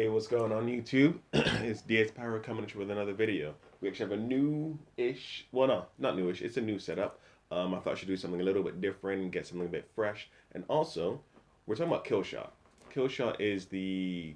Hey, what's going on YouTube? It's DS Pyro coming at you with another video. We actually have a new-ish, well no, not newish, it's a new setup. I thought I should do something a little bit different, get something a bit fresh. And also, we're talking about Killshot. Killshot is the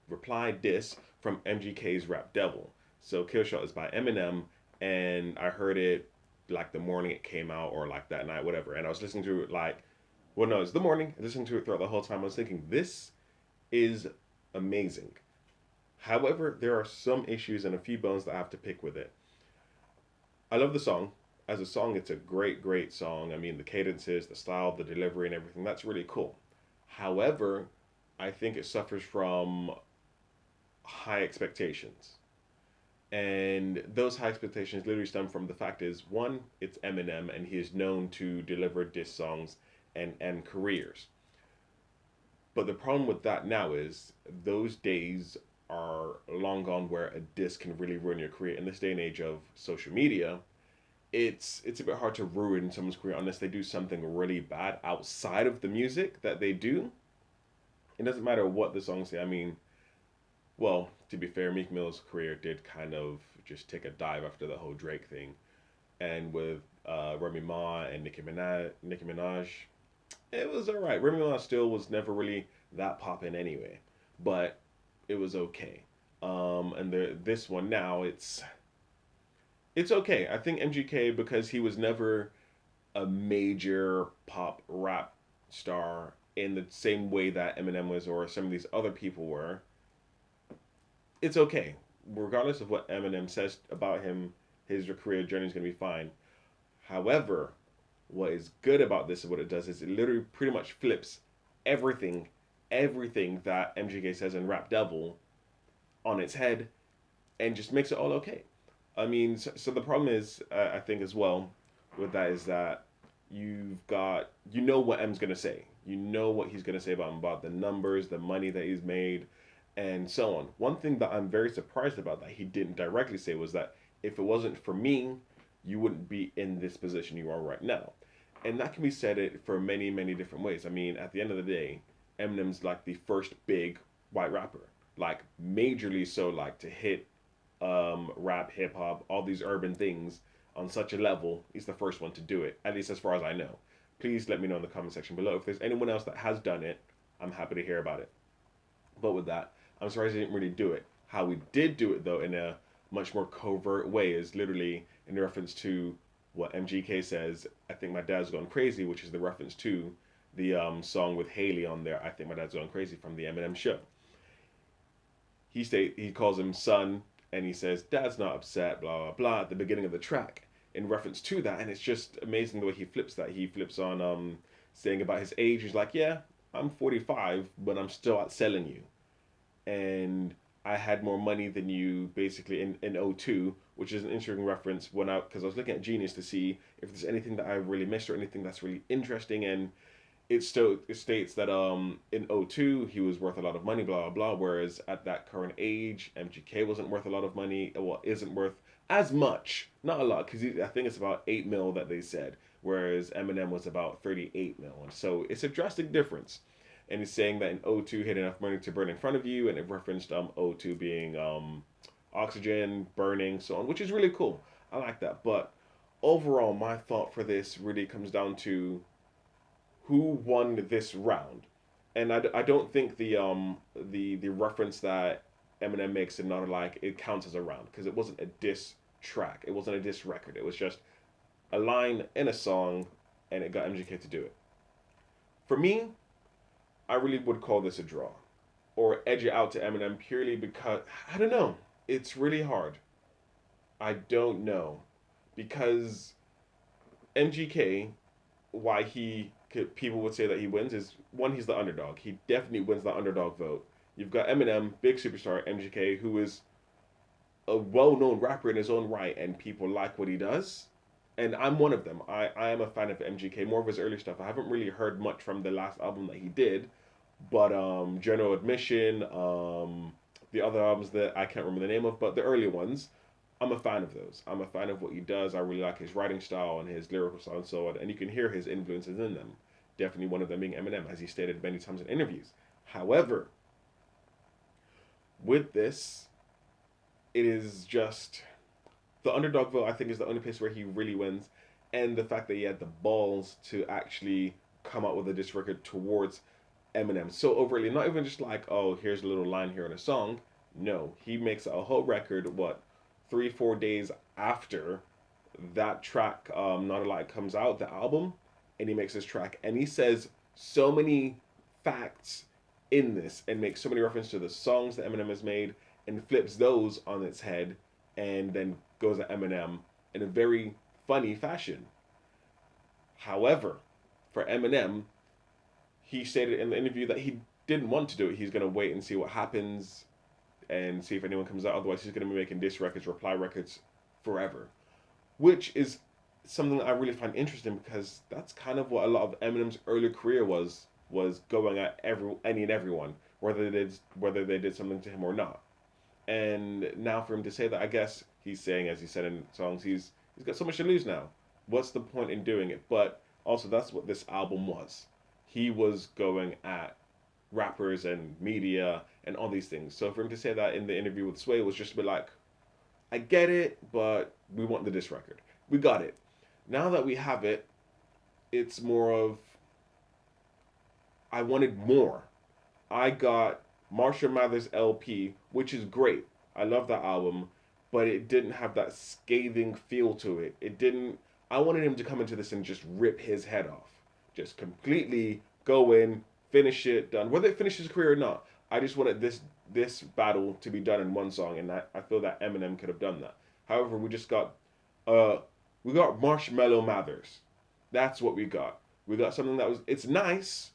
reply diss from MGK's Rap Devil. So Killshot is by Eminem, and I heard it like the morning it came out or like that night, whatever. And I was listening to it like, well no, it's the morning, listening to it throughout the whole time. I was thinking, this is amazing. However, there are some issues and a few bones that I have to pick with it. I love the song. As a song, it's a great, great song. I mean, the cadences, the style, the delivery, and everything, that's really cool. However, I think it suffers from high expectations. And those high expectations literally stem from the fact is, one, it's Eminem, and he is known to deliver diss songs and careers. But the problem with that now is those days are long gone where a diss can really ruin your career. In this day and age of social media, it's a bit hard to ruin someone's career unless they do something really bad outside of the music that they do. It doesn't matter what the songs say. I mean, well, to be fair, Meek Mill's career did kind of just take a dive after the whole Drake thing, and with Remy Ma and Nicki Minaj, it was alright. Remy Ma still was never really that poppin' anyway, but it was okay. And this one now, it's okay. I think MGK, because he was never a major pop rap star in the same way that Eminem was or some of these other people were, it's okay. Regardless of what Eminem says about him, his career journey is going to be fine. However, what is good about this and what it does is it literally pretty much flips everything, everything that MGK says in Rap Devil on its head and just makes it all okay. I mean, so the problem is, I think as well, with that is that you know what M's gonna say. You know what he's gonna say about the numbers, the money that he's made, and so on. One thing that I'm very surprised about that he didn't directly say was that if it wasn't for me, you wouldn't be in this position you are right now. And that can be said it for many, many different ways. I mean, at the end of the day, Eminem's like the first big white rapper, like majorly so, like to hit rap, hip hop, all these urban things on such a level. He's the first one to do it, at least as far as I know. Please let me know in the comment section below if there's anyone else that has done it. I'm happy to hear about it. But with that, I'm surprised he didn't really do it. How we did do it though, in a much more covert way, is literally in reference to what MGK says. I think my dad's gone crazy, which is the reference to the song with Haley on there. I think my dad's gone crazy from the Eminem show. He calls him son, and he says dad's not upset, blah blah blah, at the beginning of the track in reference to that. And it's just amazing the way he flips that. He flips on saying about his age. He's like, yeah, I'm 45, but I'm still out selling you, and I had more money than you basically in '02, which is an interesting reference when because I was looking at Genius to see if there's anything that I really missed or anything that's really interesting. And it states that in '02 he was worth a lot of money, blah blah blah, whereas at that current age MGK wasn't worth a lot of money, well, isn't worth as much, not a lot, because I think it's about 8 mil that they said, whereas Eminem was about 38 mil. And so it's a drastic difference. And he's saying that in '02 he had enough money to burn in front of you, and it referenced '02 being oxygen, burning, so on, which is really cool. I like that. But overall, my thought for this really comes down to who won this round. And I don't think the reference that Eminem makes in Not Alike, it counts as a round, because it wasn't a diss track. It wasn't a diss record. It was just a line in a song, and it got MGK to do it. For me, I really would call this a draw, or edge it out to Eminem purely because I don't know. It's really hard. I don't know, because MGK, why people would say that he wins is, one, he's the underdog. He definitely wins the underdog vote. You've got Eminem, big superstar, MGK, who is a well-known rapper in his own right, and people like what he does. And I'm one of them. I am a fan of MGK, more of his early stuff. I haven't really heard much from the last album that he did, but General Admission, the other albums that I can't remember the name of, but the early ones, I'm a fan of those. I'm a fan of what he does. I really like his writing style and his lyrical style and so on. And you can hear his influences in them. Definitely one of them being Eminem, as he stated many times in interviews. However, With this, it is just the underdog vote. I think is the only place where he really wins, and the fact that he had the balls to actually come out with a diss record towards Eminem so overtly, not even just like, oh, here's a little line here in a song. No, he makes a whole record. What, 3 4 days after that track, Not a Lie, comes out, the album, and he makes this track, and he says so many facts in this, and makes so many references to the songs that Eminem has made, and flips those on its head, and then goes at Eminem in a very funny fashion. However, for Eminem, he stated in the interview that he didn't want to do it. He's going to wait and see what happens and see if anyone comes out. Otherwise, he's going to be making diss records, reply records forever, which is something that I really find interesting because that's kind of what a lot of Eminem's early career was going at any and everyone, whether they did something to him or not. And now for him to say that, I guess he's saying, as he said in songs, he's got so much to lose now. What's the point in doing it? But also, that's what this album was. He was going at rappers and media and all these things. So for him to say that in the interview with Sway was just a bit like, I get it, but we want the diss record. We got it. Now that we have it, it's more of, I wanted more. I got Marshall Mathers LP, which is great. I love that album, but it didn't have that scathing feel to it. It didn't. I wanted him to come into this and just rip his head off, just completely go in, finish it, done. Whether it finishes his career or not, I just wanted this battle to be done in one song, and I feel that Eminem could have done that. However, uh we got Marshmallow Mathers. That's what we got. We got something that was, it's nice,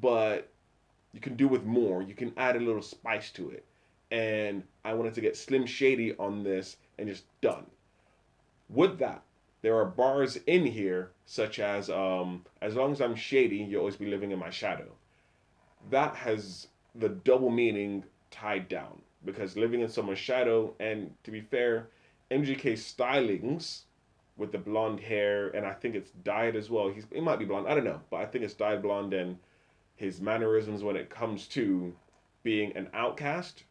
but you can do with more. You can add a little spice to it. And I wanted to get Slim Shady on this and just done. With that, there are bars in here such as long as I'm shady, you'll always be living in my shadow. That has the double meaning tied down because living in someone's shadow, and to be fair, MGK stylings with the blonde hair, and I think it's dyed as well. He might be blonde, I don't know, but I think it's dyed blonde, and his mannerisms when it comes to being an outcast,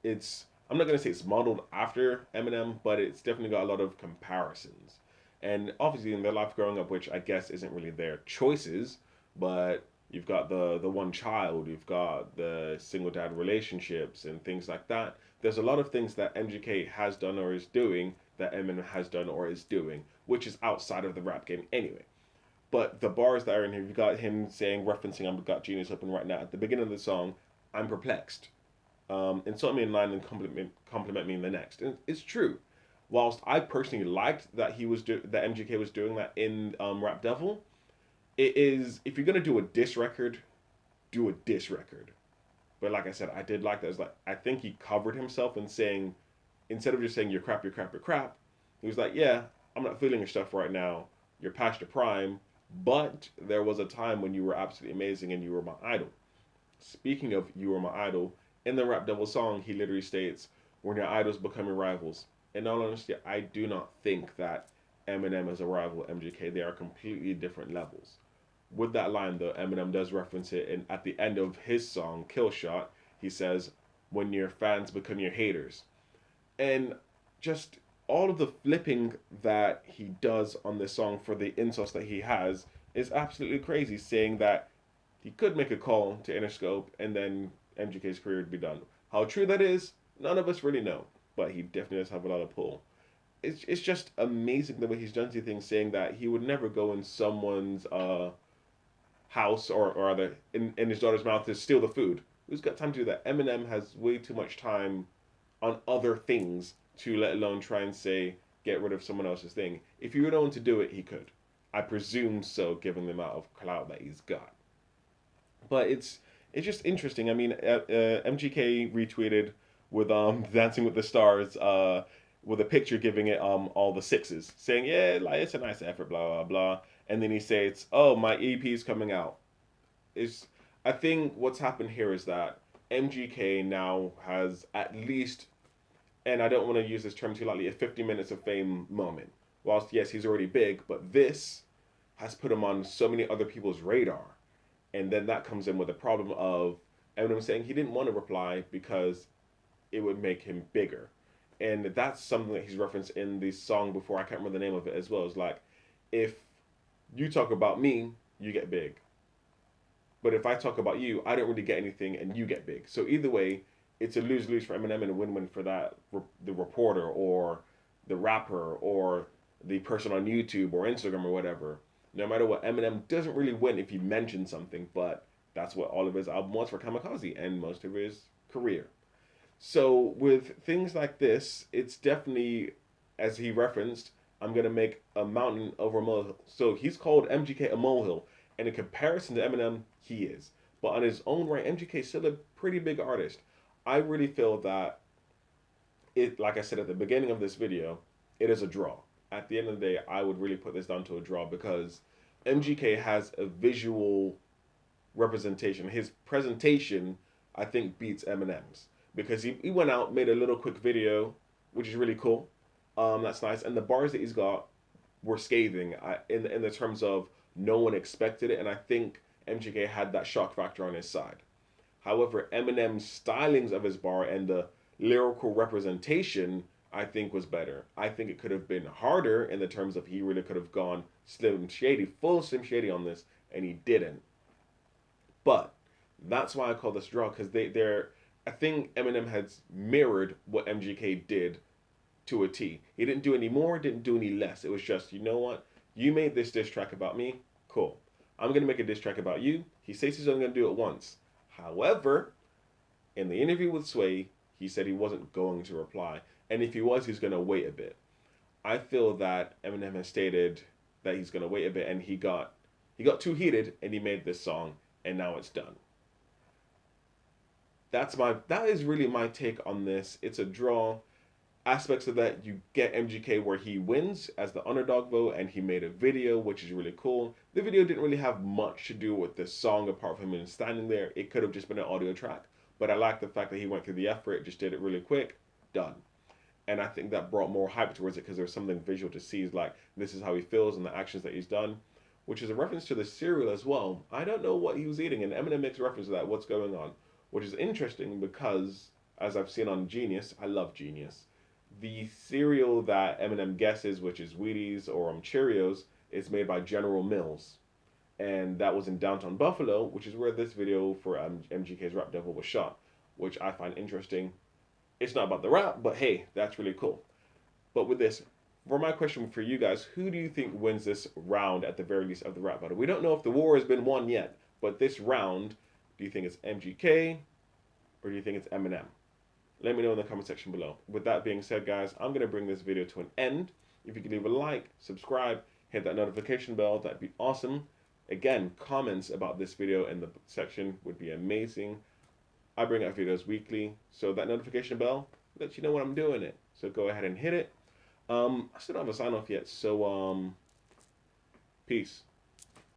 it's, I'm not gonna say it's modeled after Eminem, but it's definitely got a lot of comparisons. And obviously in their life growing up, which I guess isn't really their choices, but you've got the one child, you've got the single dad relationships and things like that. There's a lot of things that MGK has done or is doing that Eminem has done or is doing, which is outside of the rap game anyway. But the bars that are in here, you've got him saying, referencing I've got Genius open right now. At the beginning of the song, I'm perplexed. Insult me in line and compliment me in the next. And it's true. Whilst I personally liked that that MGK was doing that in Rap Devil, it is, if you're gonna do a diss record, do a diss record. But like I said, I did like that. It's like, I think he covered himself in saying, instead of just saying you're crap, you're crap, you're crap, he was like, yeah, I'm not feeling your stuff right now. You're past your prime, but there was a time when you were absolutely amazing and you were my idol. Speaking of you were my idol, in the Rap Devil song, he literally states, when your idols become your rivals. In all honesty, I do not think that Eminem is a rival of MGK. They are completely different levels. With that line, though, Eminem does reference it, and at the end of his song, Killshot, he says, when your fans become your haters. And just all of the flipping that he does on this song for the insults that he has is absolutely crazy, saying that he could make a call to Interscope and then MGK's career would be done. How true that is, none of us really know, but he definitely does have a lot of pull. It's just amazing the way he's done things, saying that he would never go in someone's house or rather in his daughter's mouth to steal the food. Who's got time to do that? Eminem has way too much time on other things to let alone try and say get rid of someone else's thing. If he were known to do it, he could. I presume so, given the amount of clout that he's got. But it's just interesting. I mean, MGK retweeted with Dancing with the Stars with a picture giving it all the sixes, saying yeah, like it's a nice effort, blah blah blah. And then he says, "Oh, my EP is coming out." Is I think what's happened here is that MGK now has at least, and I don't want to use this term too lightly, a 50 minutes of fame moment. Whilst yes, he's already big, but this has put him on so many other people's radar. And then that comes in with the problem of Eminem saying he didn't want to reply because it would make him bigger. And that's something that he's referenced in the song before. I can't remember the name of it as well. It's like, if you talk about me, you get big. But if I talk about you, I don't really get anything and you get big. So either way, it's a lose-lose for Eminem and a win-win for the reporter or the rapper or the person on YouTube or Instagram or whatever. No matter what, Eminem doesn't really win if he mentions something, but that's what all of his album was for Kamikaze and most of his career. So with things like this, it's definitely, as he referenced, I'm gonna make a mountain over a molehill. So he's called MGK a molehill, and in comparison to Eminem, he is. But on his own right, MGK is still a pretty big artist. I really feel that it, like I said at the beginning of this video, it is a draw. At the end of the day, I would really put this down to a draw because MGK has a visual representation. His presentation, I think, beats Eminem's because he went out, made a little quick video, which is really cool. That's nice, and the bars that he's got were scathing in the terms of no one expected it, and I think MGK had that shock factor on his side. However, Eminem's stylings of his bar and the lyrical representation, I think, was better. I think it could have been harder in the terms of he really could have gone Slim Shady, full Slim Shady on this, and he didn't. But that's why I call this draw, because they're I think Eminem has mirrored what MGK did to a T. He didn't do any more, didn't do any less. It was just, you know what? You made this diss track about me. Cool. I'm going to make a diss track about you. He says he's only going to do it once. However, in the interview with Sway, he said he wasn't going to reply. And if he was, he's going to wait a bit. I feel that Eminem has stated that he's going to wait a bit, and he got too heated, and he made this song, and now it's done. That is really my take on this. It's a draw. Aspects of that, you get MGK where he wins as the underdog vote, and he made a video, which is really cool. The video didn't really have much to do with the song apart from him standing there. It could have just been an audio track, but I like the fact that he went through the effort, just did it really quick, done. And I think that brought more hype towards it because there's something visual to see. Is like, this is how he feels and the actions that he's done, which is a reference to the cereal as well. I don't know what he was eating, and Eminem makes reference to that, what's going on, which is interesting because, as I've seen on Genius, I love Genius, the cereal that Eminem guesses, which is Wheaties or Cheerios, is made by General Mills. And that was in downtown Buffalo, which is where this video for MGK's Rap Devil was shot, which I find interesting. It's not about the rap, but hey, that's really cool. But with this, for my question for you guys, who do you think wins this round at the very least of the rap battle? We don't know if the war has been won yet, but this round, do you think it's MGK or do you think it's Eminem? Let me know in the comment section below. With that being said, guys, I'm going to bring this video to an end. If you could leave a like, subscribe, hit that notification bell, that'd be awesome. Again, comments about this video in the section would be amazing. I bring out videos weekly, so that notification bell lets you know when I'm doing it. So go ahead and hit it. I still don't have a sign off yet, so peace.